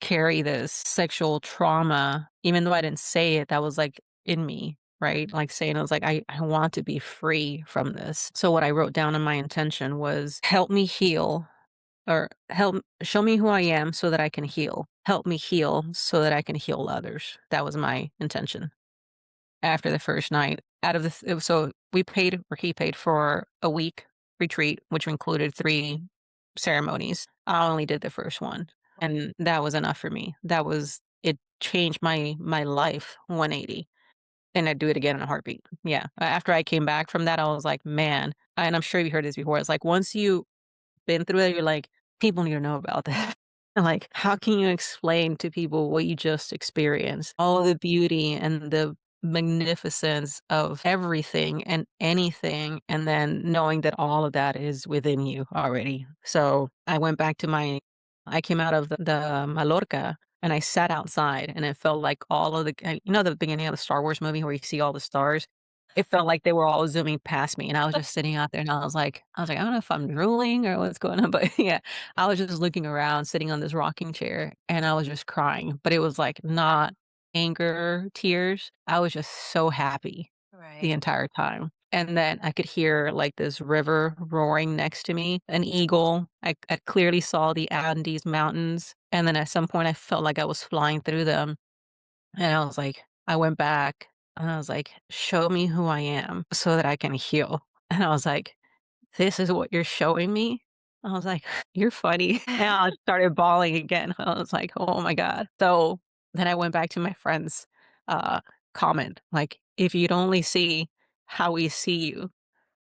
carry this sexual trauma," even though I didn't say it, that was, like, in me, right? Like, saying I was like, "I want to be free from this." So what I wrote down in my intention was, "Help me heal," or "Help show me who I am so that I can heal. Help me heal so that I can heal others." That was my intention after the first night. Out of the th So we paid, or he paid for a week retreat, which included 3 ceremonies. I only did the first one, and that was enough for me. It changed my life 180, and I'd do it again in a heartbeat. Yeah. After I came back from that, I was like, "Man," and I'm sure you heard this before, it's like once you been through it, you're like, "People need to know about that." And, like, how can you explain to people what you just experienced? All the beauty and the magnificence of everything and anything, and then knowing that all of that is within you already. So, I came out of the Mallorca, and I sat outside, and it felt like all of the beginning of the Star Wars movie where you see all the stars? It felt like they were all zooming past me, and I was just sitting out there, and I don't know if I'm drooling or what's going on," but yeah, I was just looking around, sitting on this rocking chair, and I was just crying, but it was, like, not anger tears. I was just so happy the Right. entire time, and then I could hear, like, this river roaring next to me, an eagle. I clearly saw the Andes Mountains, and then at some point, I felt like I was flying through them. And I went back and I was like, "Show me who I am so that I can heal." And I was like, "This is what you're showing me?" I was like, "You're funny." And I started bawling again. I was like, "Oh my god." So then I went back to my friend's uh, comment, like, "If you'd only see how we see you."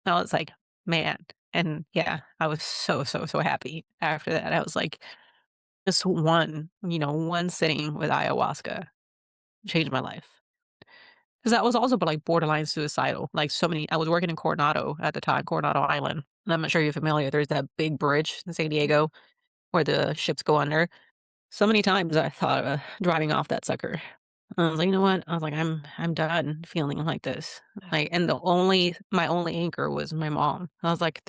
I was like, "Man." And yeah, I was so, so, so happy after that. I was like, just one sitting with ayahuasca changed my life. 'Cause that was also, but, like, borderline suicidal, like, so many I was working in Coronado at the time, Coronado Island, and I'm not sure you're familiar, there's that big bridge in San Diego where the ships go under. So many times I thought of driving off that sucker. I was like, "You know what?" I was like, I'm done feeling like this." Like, and my only anchor was my mom. I was like,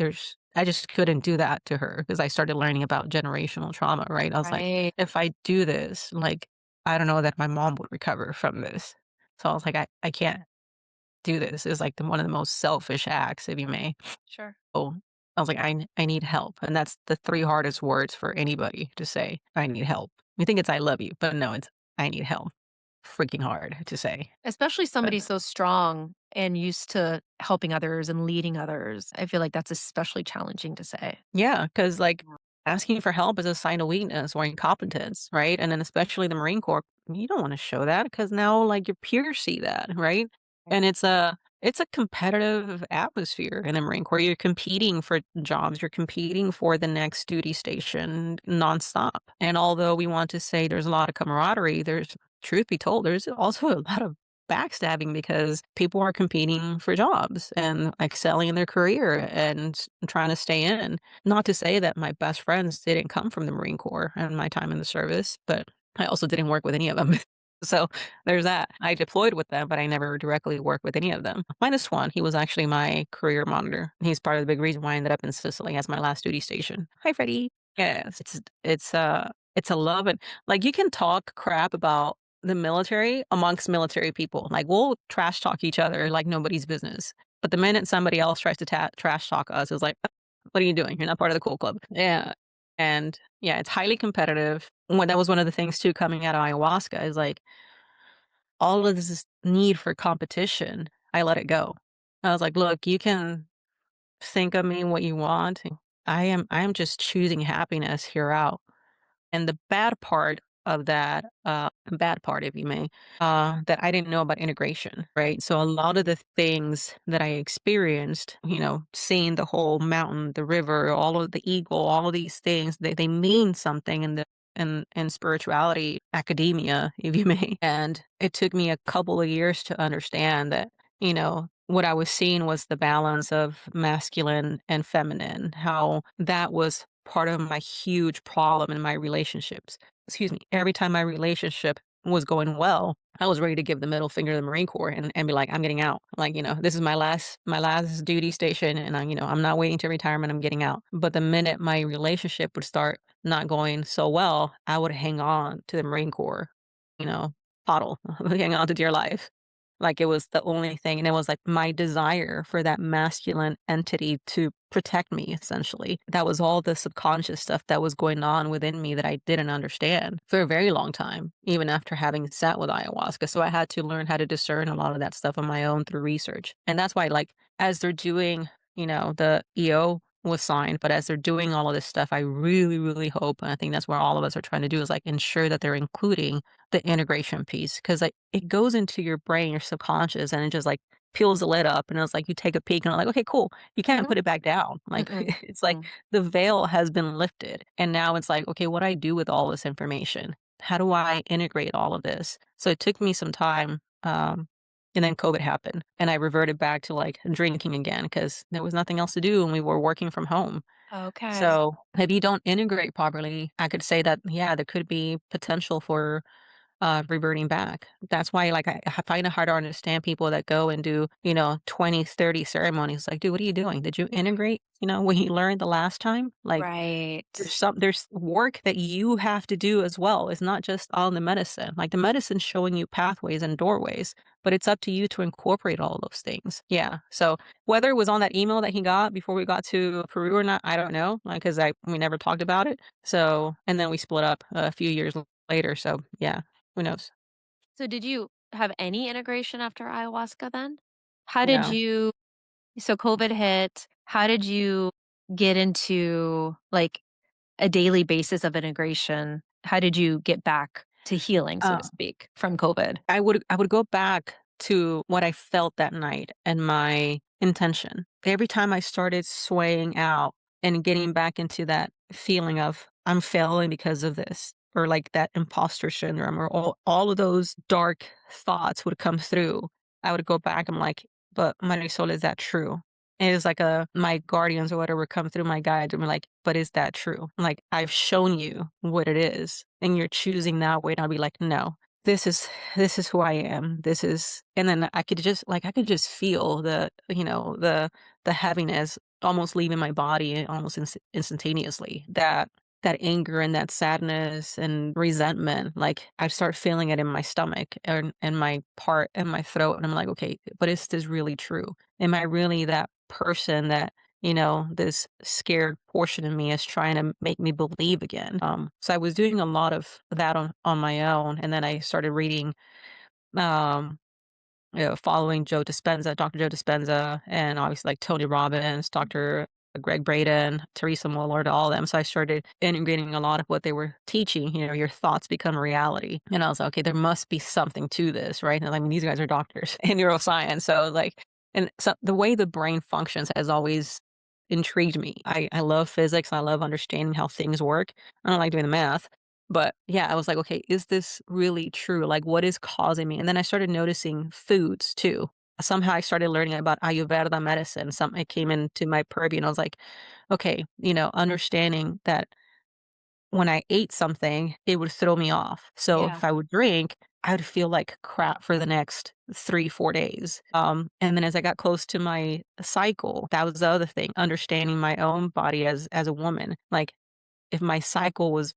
I just couldn't do that to her because I started learning about generational trauma, right? I was like, Right. "If I do this, like, I don't know that my mom would recover from this." So I was like, I can't do this." Is like one of the most selfish acts, if you may. Sure. So I was like, I need help." And that's the 3 hardest words for anybody to say, "I need help." You think it's "I love you," but no, it's "I need help." freaking hard to say. Especially But somebody so strong and used to helping others and leading others. I feel like that's especially challenging to say. yeah, because like asking for help is a sign of weakness or incompetence, right? And then especially the Marine Corps, you don't want to show that because now like your peers see that, right? Right. And it's a competitive atmosphere in the Marine Corps. You're competing for jobs, you're competing for the next duty station nonstop. And although we want to say there's a lot of camaraderie, there's truth be told, there's also a lot of backstabbing because people are competing for jobs and excelling in their career and trying to stay in. Not to say that my best friends didn't come from the Marine Corps and my time in the service, but I also didn't work with any of them. So there's that. I deployed with them, but I never directly worked with any of them. Minus one, he was actually my career monitor. He's part of the big reason why I ended up in Sicily as my last duty station. Hi, Freddie. Yes, it's a love and like you can talk crap about the military amongst military people. Like we'll trash talk each other like nobody's business. But the minute somebody else tries to trash talk us, it's like, what are you doing? You're not part of the cool club. Yeah. And yeah, it's highly competitive. That was one of the things too coming out of ayahuasca is like all of this need for competition. I let it go. I was like, look, you can think of me what you want. I am just choosing happiness here out. And the bad part of that, bad part, if you may, that I didn't know about integration, right? So a lot of the things that I experienced, seeing the whole mountain, the river, all of the eagle, all of these things, they mean something in in spirituality, academia, if you may. And it took me a couple of years to understand that, what I was seeing was the balance of masculine and feminine, how that was part of my huge problem in my relationships. Excuse me. Every time my relationship was going well, I was ready to give the middle finger to the Marine Corps and be like, I'm getting out. Like, this is my last duty station and I'm not waiting to retirement, I'm getting out. But the minute my relationship would start not going so well, I would hang on to the Marine Corps, you know, poddle, hang on to dear life. Like it was the only thing. And it was like my desire for that masculine entity to protect me, essentially. That was all the subconscious stuff that was going on within me that I didn't understand for a very long time, even after having sat with ayahuasca. So I had to learn how to discern a lot of that stuff on my own through research. And that's why, like, as they're doing, the EO was signed, but as they're doing all of this stuff, I really, really hope, and I think that's where all of us are trying to do is like ensure that they're including the integration piece because like it goes into your brain, your subconscious, and it just like peels the lid up, and it's like you take a peek and I'm like, okay, cool, you can't Mhm. put it back down. Like Mm-mm. it's like Mm. the veil has been lifted, and now it's like, okay, what do I do with all this information? How do I integrate all of this? So it took me some time. And then COVID happened, and I reverted back to like drinking again because there was nothing else to do, and we were working from home. Okay. So if you don't integrate properly, I could say that, yeah, there could be potential for reverting back. That's why, like, I find it hard to understand people that go and do, 20, 30 ceremonies. Like, dude, what are you doing? Did you integrate, what you learned the last time? Like, Right. there's work that you have to do as well. It's not just on the medicine. Like, the medicine's showing you pathways and doorways, but it's up to you to incorporate all those things. Yeah. So whether it was on that email that he got before we got to Peru or not, I don't know. Like, because we never talked about it. So, and then we split up a few years later. So, yeah, who knows? So did you have any integration after ayahuasca then? How did No. you so COVID hit, how did you get into, like, a daily basis of integration? How did you get back to healing, so to Uh, speak, from COVID? I would go back to what I felt that night and my intention. Every time I started swaying out and getting back into that feeling of I'm failing because of this, or like that imposter syndrome, or all of those dark thoughts would come through. I would go back. I'm like, but Marisol, is that true? And it's like my guardians or whatever come through my guides and be like, but is that true? Like I've shown you what it is, and you're choosing that way. And I'll be like, no, this is who I am. This is and then I could just feel the heaviness almost leaving my body almost instantaneously. That anger and that sadness and resentment, like I start feeling it in my stomach and my part and my throat. And I'm like, okay, but is this really true? Am I really that person that this scared portion of me is trying to make me believe again. So I was doing a lot of that on my own. And then I started reading um, following Dr. Joe Dispenza, and obviously like Tony Robbins, Dr. Greg Braden, Teresa Muller, all of them. So I started integrating a lot of what they were teaching. Your thoughts become reality. And I was like, okay, there must be something to this, right? And I mean, these guys are doctors in neuroscience. So like, and so the way the brain functions has always intrigued me. I love physics. I love understanding how things work. I don't like doing the math. But yeah, I was like, okay, is this really true? Like, what is causing me? And then I started noticing foods too. Somehow I started learning about Ayurveda medicine. It came into my purview, and I was like, okay, understanding that when I ate something, it would throw me off. So Yeah. if I would drink, I would feel like crap for the next 3, 4 days. And then as I got close to my cycle, that was the other thing, understanding my own body as a woman. Like if my cycle was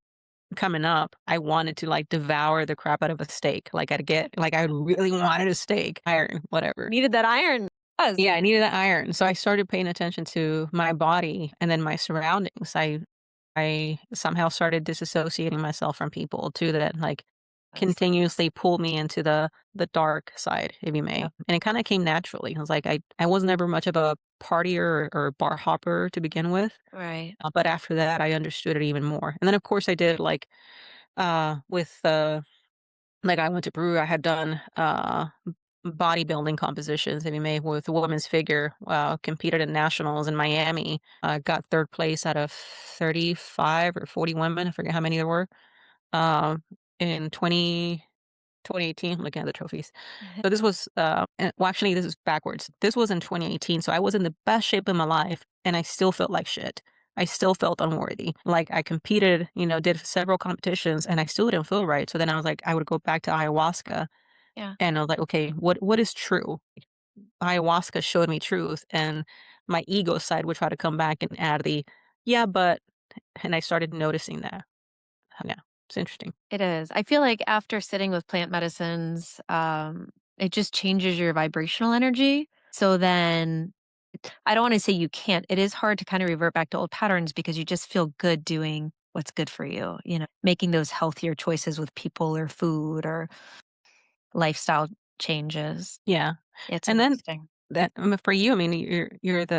coming up, I wanted to, like, devour the crap out of a steak. Like, I really wanted a steak, iron, whatever. Needed that iron. Yes. Yeah, I needed that iron. So I started paying attention to my body and then my surroundings. I somehow started disassociating myself from people too that, like, Yes. continuously pulled me into the dark side, if you may. Yep. And it kinda came naturally. I was like, I wasn't ever much of a partier or bar hopper to begin with, Right. but after that, I understood it even more. And then, of course, I did, like, with, like, I went to Peru, I had done, bodybuilding compositions, if you may, with a women's figure, competed in nationals in Miami, got 3rd place out of 35 or 40 women, I forget how many there were, in 2018, looking at the trophies. So this was, well, actually, this is backwards. This was in 2018, so I was in the best shape of my life, and I still felt like shit. I still felt unworthy. Like, I competed, did several competitions, and I still didn't feel right. So then I was like, I would go back to ayahuasca, Yeah. and I was like, okay, what is true? Ayahuasca showed me truth, and my ego side would try to come back and add yeah, but, and I started noticing that. Yeah, it's interesting. It is. I feel like after sitting with plant medicines, it just changes your vibrational energy. So then I don't want to say you can't. It is hard to kind of revert back to old patterns because you just feel good doing what's good for you, making those healthier choices with people or food or lifestyle changes. Yeah. It's And then interesting. for you, I mean, your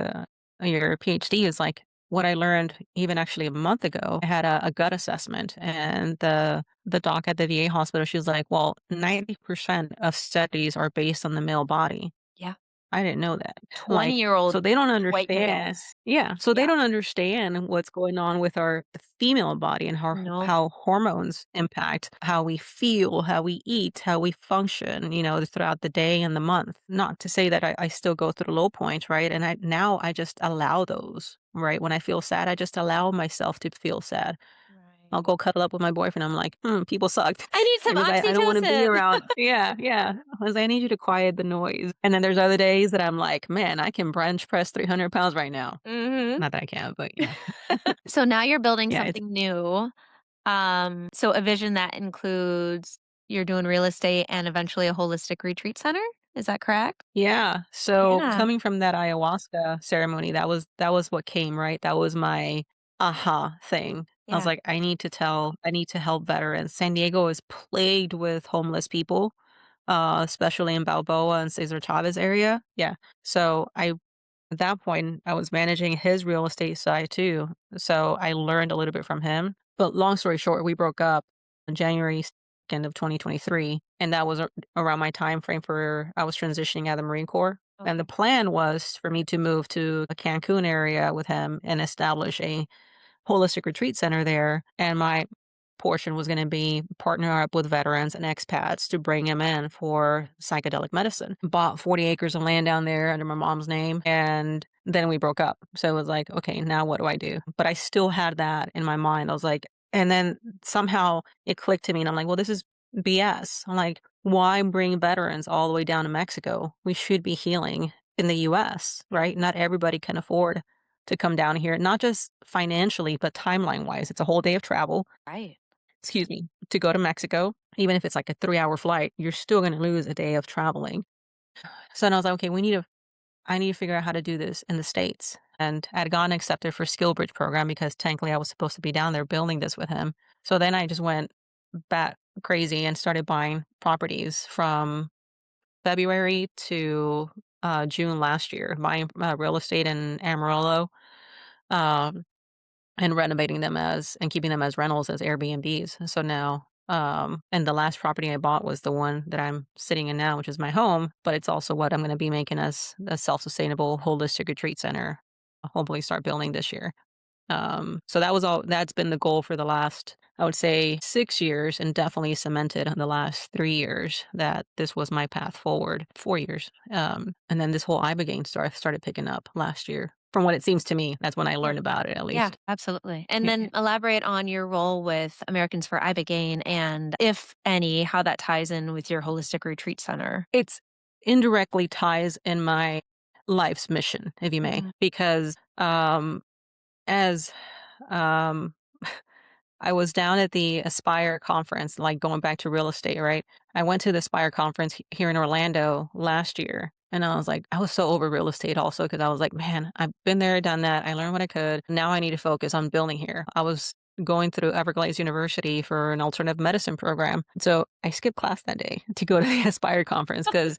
PhD is like what I learned even actually a month ago. I had a gut assessment, and the doc at the VA hospital, she was like, "Well, 90% of studies are based on the male body." Yeah. I didn't know that. Like, 20-year-old so they don't white understand. males. Yeah, so they Yeah. don't understand what's going on with our female body and No. how hormones impact how we feel, how we eat, how we function, throughout the day and the month. Not to say that I still go through low points, right? And I just allow those, right? When I feel sad, I just allow myself to feel sad. Right. I'll go cuddle up with my boyfriend. I'm like, people sucked. I need some Because I don't want to be oxytocin. around. Yeah, yeah. I was like, I need you to quiet the noise. And then there's other days that I'm like, man, I can bench press 300 pounds right now. Mhm. Not that I can, but yeah. So now you're building Yeah. something new. So a vision that includes you're doing real estate and eventually a holistic retreat center? Is that correct? Yeah. So Yeah. coming from that ayahuasca ceremony, that was what came, right? That was my aha thing. I was Yeah. like, I need to help veterans. San Diego is plagued with homeless people, especially in Balboa and Cesar Chavez area. Yeah. So at that point, I was managing his real estate side too. So I learned a little bit from him. But long story short, we broke up on January 2nd of 2023. And that was around my time frame for I was transitioning out of the Marine Corps. And the Okay. plan was for me to move to a Cancun area with him and establish a holistic retreat center there, and my portion was gonna be partner up with veterans and expats to bring them in for psychedelic medicine. Bought 40 acres of land down there under my mom's name, and then we broke up. So it was like, "Okay, now what do I do?" But I still had that in my mind. I was like, and then somehow it clicked to me, and I'm like, "Well, this is BS." I'm like, "Why bring veterans all the way down to Mexico? We should be healing in the US, Yeah. right? Not everybody can afford to come down here, not just financially, but timeline wise. It's a whole day of travel, Right. excuse me, to go to Mexico. Even if it's like a 3 hour flight, you're still going to lose a day of traveling. So then I was like, okay, I need to figure out how to do this in the States. And I had gotten accepted for Skill Bridge program because technically I was supposed to be down there building this with him. So then I just went back crazy and started buying properties from February to June last year, buying real estate in Amarillo, um, and renovating them as and keeping them as rentals as Airbnbs. So now, and the last property I bought was the one that I'm sitting in now, which is my home, but it's also what I'm going to be making as a self-sustainable holistic retreat center. I'll hopefully start building this year. So that's been the goal for the last, I would say, 6 years, and definitely cemented in the last 3 years that this was my path forward. 4 years. And then this whole ibogaine started picking up last year. From what it seems to me, that's when I Yeah. learned about it, at Yeah, least. absolutely. And Yeah. then elaborate on your role with Americans for Ibogaine and, if any, how that ties in with your holistic retreat center. It's indirectly ties in my life's mission, if you may, Mhm. because, as, um I was down at the Aspire conference, like going back to real estate, right? I went to the Aspire conference here in Orlando last year. And I was like, I was so over real estate also because I was like, man, I've been there, done that. I learned what I could. Now I need to focus on building here. I was going through Everglades University for an alternative medicine program. So I skipped class that day to go to the Aspire conference because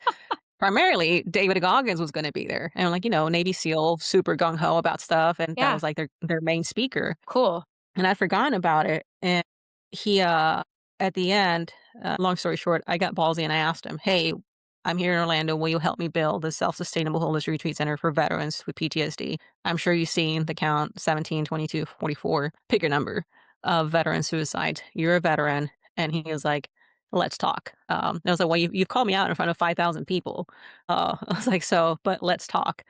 primarily David Goggins was going to be there. And like, Navy SEAL, super gung ho about stuff. And that Yeah, was like their main speaker. cool. And I'd forgotten about it, and he, at the end, long story short, I got ballsy and I asked him, "Hey, I'm here in Orlando. Will you help me build a self-sustainable holistic retreat center for veterans with PTSD? I'm sure you've seen the count 17, 22, 44, pick your number, of veteran suicides. You're a veteran." And he was like, "Let's talk." I was like, "Well, you've called me out in front of 5,000 people." I was like, "So, but let's talk."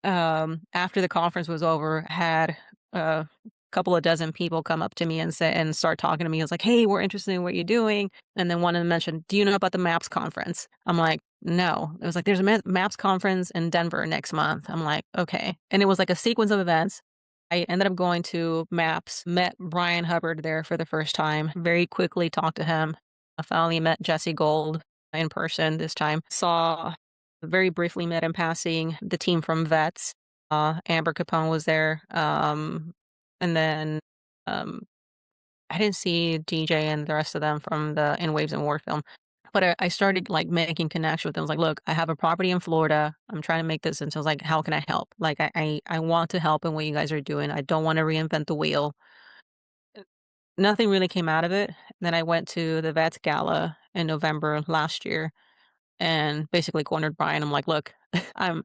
After the conference was over, had a couple of dozen people come up to me and start talking to me. I was like, "Hey, we're interested in what you're doing." And then one of them mentioned, "Do you know about the MAPS conference?" I'm like, "No." It was like, "There's a MAPS conference in Denver next month." I'm like, "Okay." And it was like a sequence of events. I ended up going to MAPS, met Brian Hubbard there for the first time, very quickly talked to him. I finally met Jesse Gold in person this time. Saw very briefly met in passing the team from Vets. Amber Capone was there. And then um, I didn't see DJ and the rest of them from the In Waves and War film. But I started like making connection with them. I was like, look, I have a property in Florida. I'm trying to make this. And so I was like, how can I help? Like, I want to help in what you guys are doing. I don't want to reinvent the wheel. Nothing really came out of it. Then I went to the Vets Gala in November last year and basically cornered Brian. I'm like, "Look, I'm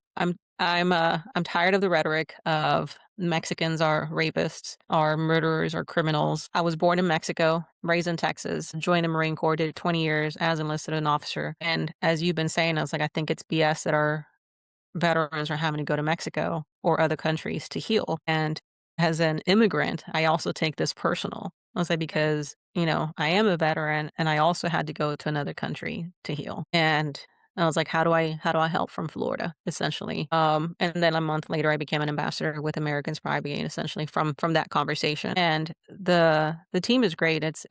tired of the rhetoric of Mexicans are rapists, are murderers, are criminals. I was born in Mexico, raised in Texas, joined the Marine Corps, did 20 years as enlisted an officer. And as you've been saying, I was like, I think it's BS that our veterans are having to go to Mexico or other countries to heal. And as an immigrant, I also take this personal. I was like, because, I am a veteran and I also had to go to another country to heal. And I was like, how do I help from Florida, essentially? And then a month later I became an ambassador with Americans for Ibogaine, essentially from that conversation. And the team is great. It's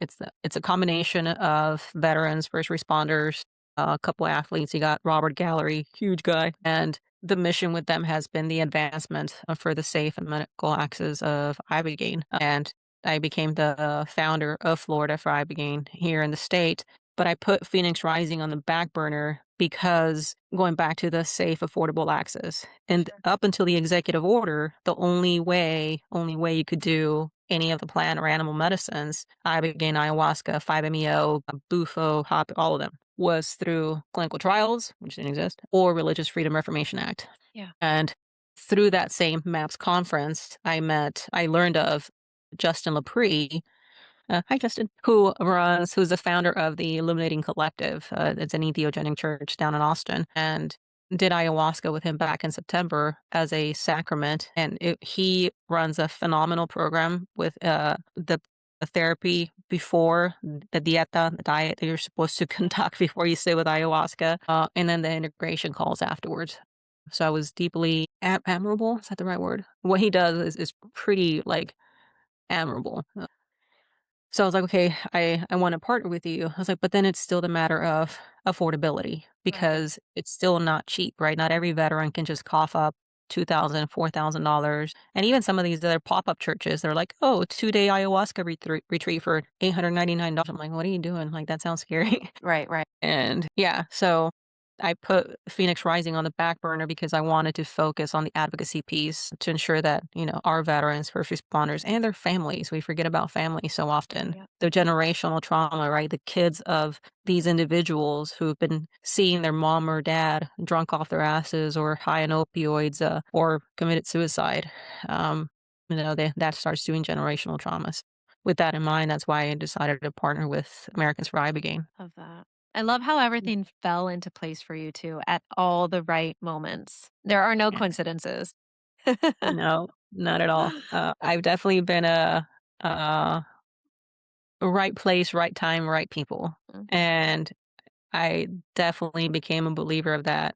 a combination of veterans, first responders, a couple athletes. You got Robert Gallery, huge guy, and the mission with them has been the advancement for the safe and medical access of ibogaine. And I became the founder of Florida for ibogaine here in the state. But I put Phoenix Rising on the back burner because going back to the safe, affordable access, and Sure. up until the executive order, the only way you could do any of the plant or animal medicines, ibogaine, ayahuasca, 5-MeO, bufo, hop, all of them, was through clinical trials, which didn't exist, or Religious Freedom Reformation Act. Yeah. And through that same MAPS conference, I learned of Justin Laprie. Hi, Justin, who's the founder of the Illuminating Collective. It's an entheogenic church down in Austin, and did ayahuasca with him back in September as a sacrament. And he runs a phenomenal program with the therapy before the dieta, the diet that you're supposed to conduct before you sit with ayahuasca, and then the integration calls afterwards. So I was deeply admirable. Is that the right word? What he does is pretty like admirable. So I was like, "Okay, I wanna partner with you." I was like, "But then it's still the matter of affordability Right. because it's still not cheap, right? Not every veteran can just cough up $2,000, $4,000. And even some of these other pop-up churches, they're like, "Oh, 2-day ayahuasca retreat for $899." I'm like, "What are you doing? Like, that sounds scary." Right, right. And yeah, so I put Phoenix Rising on the back burner because I wanted to focus on the advocacy piece to ensure that, our veterans, first responders, and their families, we forget about families so often. Yeah. The generational trauma, right? The kids of these individuals who've been seeing their mom or dad drunk off their asses or high on opioids or committed suicide. Um, that starts doing generational traumas. With that in mind, that's why I decided to partner with Americans for Ibogaine. Love that. I love how everything fell into place for you too at all the right moments. There are no Yeah. coincidences. No, not at all. I've definitely been a right place, right time, right people, Mhm. and I definitely became a believer of that.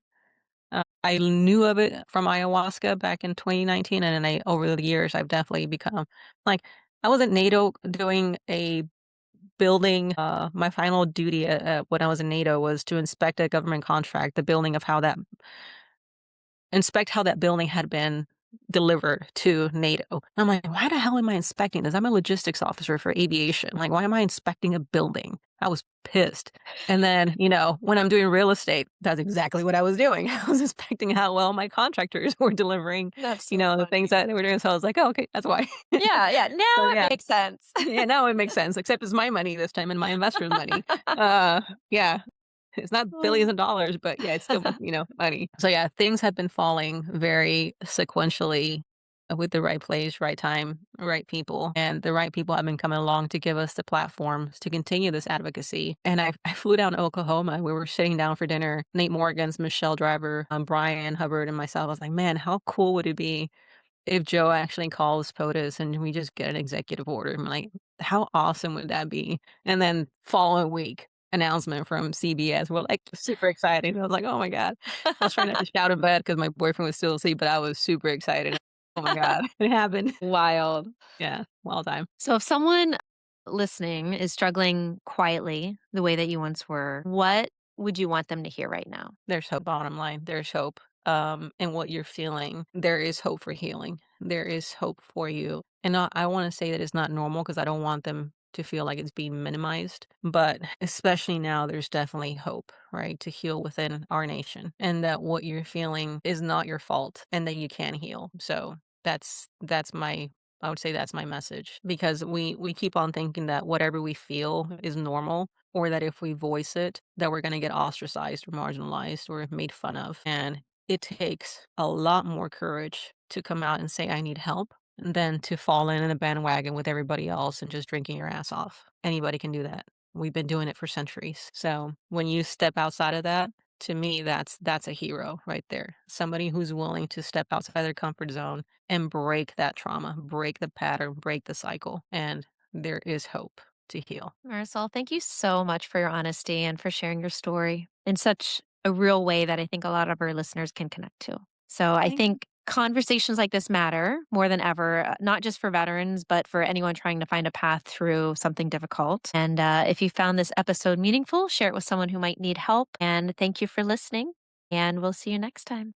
I knew of it from ayahuasca back in 2019, and then over the years, I've definitely become like I was at NATO doing a building. My final duty when I was in NATO was to inspect a government contract, the building of how that inspect how that building had been delivered to NATO. I'm like, "Why the hell am I inspecting this? I'm a logistics officer for aviation. Like, why am I inspecting a building?" I was pissed. And then, when I'm doing real estate, that's exactly what I was doing. I was inspecting how well my contractors were delivering, That's so the things funny. that they were doing. So I was like, "Oh, okay, that's why." Yeah, yeah, So, now it yeah. makes sense. Yeah, now it makes sense, except it's my money this time and my investors' money. Yeah. It's not billions of dollars, but yeah, it's still, money. So yeah, things have been falling very sequentially with the right place, right time, right people. And the right people have been coming along to give us the platforms to continue this advocacy. And I flew down to Oklahoma. We were sitting down for dinner. Nate Morgan's, Michelle Driver, Brian Hubbard, and myself. I was like, man, how cool would it be if Joe actually calls POTUS and we just get an executive order? I'm like, how awesome would that be? And then following week, announcement from CBS. We're like super excited. I was like, oh my God. I was trying not to shout in bed because my boyfriend was still asleep, but I was super excited. Oh my God. It happened. Wild. Yeah. Wild time. So if someone listening is struggling quietly the way that you once were, what would you want them to hear right now? There's hope, bottom line. There's hope in what you're feeling. There is hope for healing. There is hope for you. And I want to say that it's not normal because I don't want them to feel like it's being minimized. But especially now, there's definitely hope, right, to heal within our nation and that what you're feeling is not your fault and that you can heal. So that's my I would say that's my message because we keep on thinking that whatever we feel is normal or that if we voice it, that we're gonna get ostracized or marginalized or made fun of. And it takes a lot more courage to come out and say, I need help than to fall in a bandwagon with everybody else and just drinking your ass off. Anybody can do that. We've been doing it for centuries. So when you step outside of that, to me, that's a hero right there. Somebody who's willing to step outside their comfort zone and break that trauma, break the pattern, break the cycle. And there is hope to heal. Marisol, thank you so much for your honesty and for sharing your story in such a real way that I think a lot of our listeners can connect to. So I Thank you. think conversations like this matter more than ever, not just for veterans, but for anyone trying to find a path through something difficult. And if you found this episode meaningful, share it with someone who might need help. And thank you for listening. And we'll see you next time.